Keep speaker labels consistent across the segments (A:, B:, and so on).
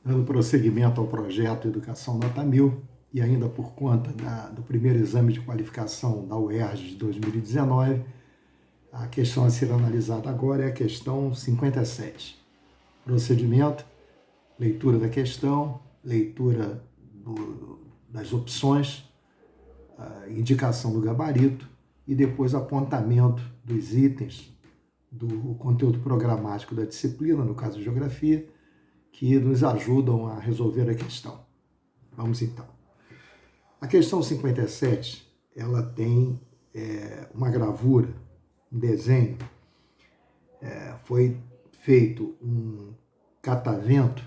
A: Dando prosseguimento ao projeto Educação Nota 1000 e ainda por conta do primeiro exame de qualificação da UERJ de 2019, a questão a ser analisada agora é a questão 57. Procedimento, leitura da questão, leitura das opções, indicação do gabarito e depois apontamento dos itens do conteúdo programático da disciplina, no caso de Geografia, que nos ajudam a resolver a questão. Vamos então. A questão 57, ela tem uma gravura, um desenho. Foi feito um catavento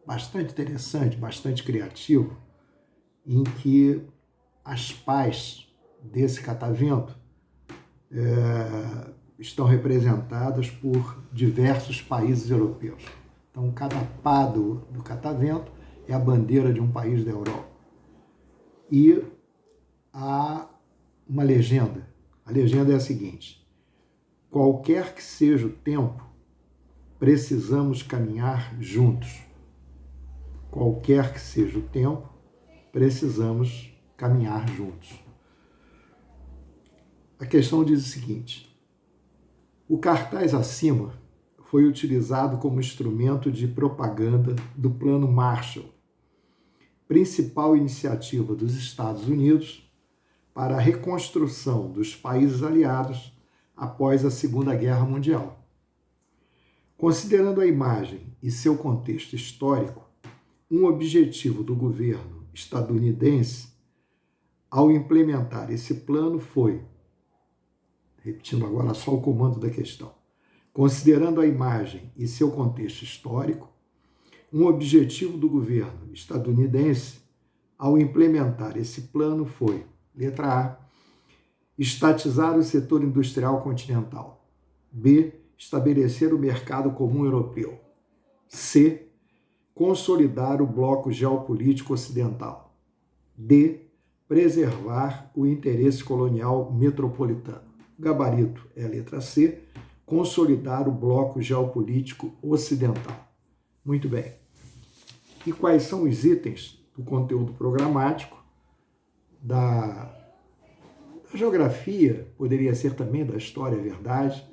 A: bastante interessante, bastante criativo, em que as pás desse catavento estão representadas por diversos países europeus. Então, cada pá do catavento é a bandeira de um país da Europa. E há uma legenda. A legenda é a seguinte: qualquer que seja o tempo, precisamos caminhar juntos. Qualquer que seja o tempo, precisamos caminhar juntos. A questão diz o seguinte: o cartaz acima foi utilizado como instrumento de propaganda do Plano Marshall, principal iniciativa dos Estados Unidos para a reconstrução dos países aliados após a Segunda Guerra Mundial. Considerando a imagem e seu contexto histórico, um objetivo do governo estadunidense ao implementar esse plano foi, repetindo agora só o comando da questão, considerando a imagem e seu contexto histórico, um objetivo do governo estadunidense ao implementar esse plano foi, letra A, estatizar o setor industrial continental. B, estabelecer o mercado comum europeu. C, consolidar o bloco geopolítico ocidental. D, preservar o interesse colonial metropolitano. Gabarito é a letra C, consolidar o bloco geopolítico ocidental. Muito bem. E quais são os itens do conteúdo programático da geografia? Poderia ser também da história, é verdade,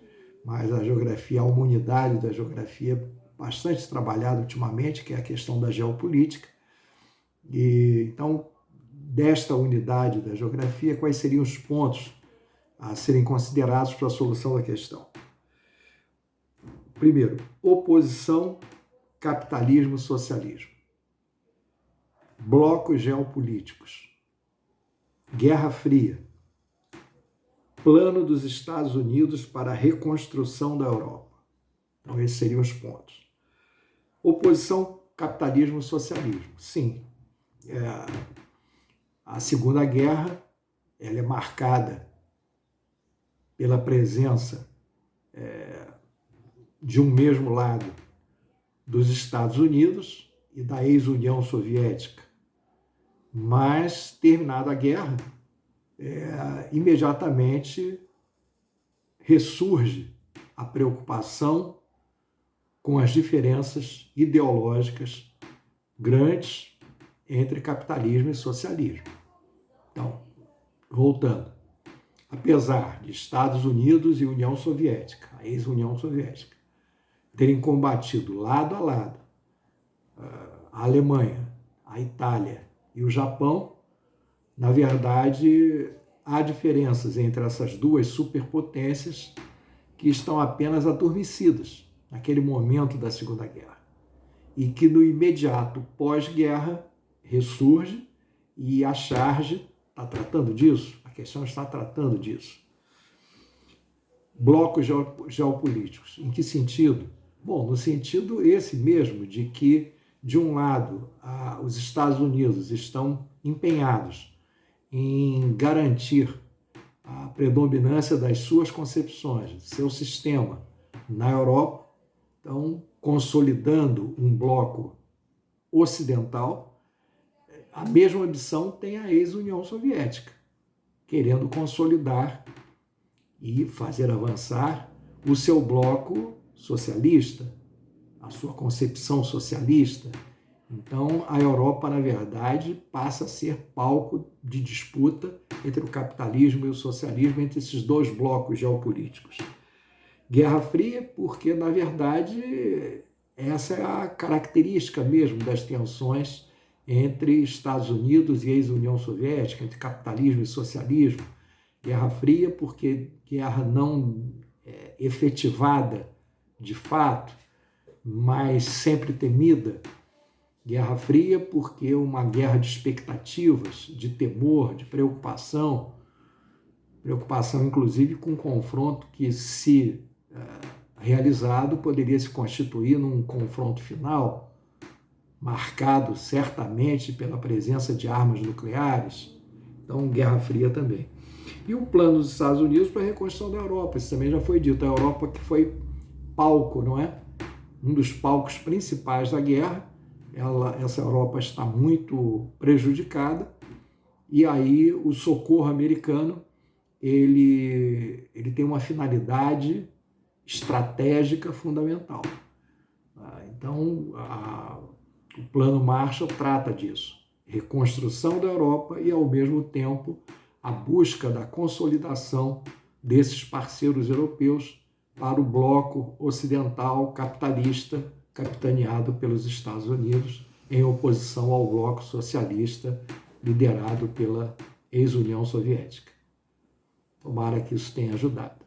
A: mas a geografia, uma unidade da geografia bastante trabalhada ultimamente, que é a questão da geopolítica. E então, desta unidade da geografia, quais seriam os pontos a serem considerados para a solução da questão? Primeiro, oposição, capitalismo, socialismo. Blocos geopolíticos. Guerra Fria. Plano dos Estados Unidos para a reconstrução da Europa. Então, esses seriam os pontos. Oposição, capitalismo, socialismo. Sim, a Segunda Guerra ela é marcada pela presença de um mesmo lado dos Estados Unidos e da ex-União Soviética. Mas, terminada a guerra, imediatamente ressurge a preocupação com as diferenças ideológicas grandes entre capitalismo e socialismo. Então, voltando, apesar de Estados Unidos e União Soviética, a ex-União Soviética, terem combatido lado a lado a Alemanha, a Itália e o Japão, na verdade, há diferenças entre essas duas superpotências que estão apenas adormecidas naquele momento da Segunda Guerra e que no imediato pós-guerra ressurge e a charge está tratando disso, a questão está tratando disso. Blocos geopolíticos, em que sentido? Bom, no sentido esse mesmo, de que, de um lado, os Estados Unidos estão empenhados em garantir a predominância das suas concepções, do seu sistema na Europa, então consolidando um bloco ocidental. A mesma ambição tem a ex-União Soviética, querendo consolidar e fazer avançar o seu bloco socialista, a sua concepção socialista. Então, a Europa, na verdade, passa a ser palco de disputa entre o capitalismo e o socialismo, entre esses dois blocos geopolíticos. Guerra Fria, porque, na verdade, essa é a característica mesmo das tensões entre Estados Unidos e ex-União Soviética, entre capitalismo e socialismo. Guerra Fria, porque guerra não efetivada de fato, mas sempre temida. Guerra Fria, porque uma guerra de expectativas, de temor, de preocupação inclusive com um confronto que, se realizado, poderia se constituir num confronto final, marcado certamente pela presença de armas nucleares. Então, Guerra Fria também. E o plano dos Estados Unidos para a reconstrução da Europa, isso também já foi dito, a Europa que foi palco, não é? Um dos palcos principais da guerra. Essa Europa está muito prejudicada, e aí o socorro americano ele tem uma finalidade estratégica fundamental. Então, o Plano Marshall trata disso, reconstrução da Europa e, ao mesmo tempo, a busca da consolidação desses parceiros europeus para o bloco ocidental capitalista, capitaneado pelos Estados Unidos, em oposição ao bloco socialista liderado pela ex-União Soviética. Tomara que isso tenha ajudado.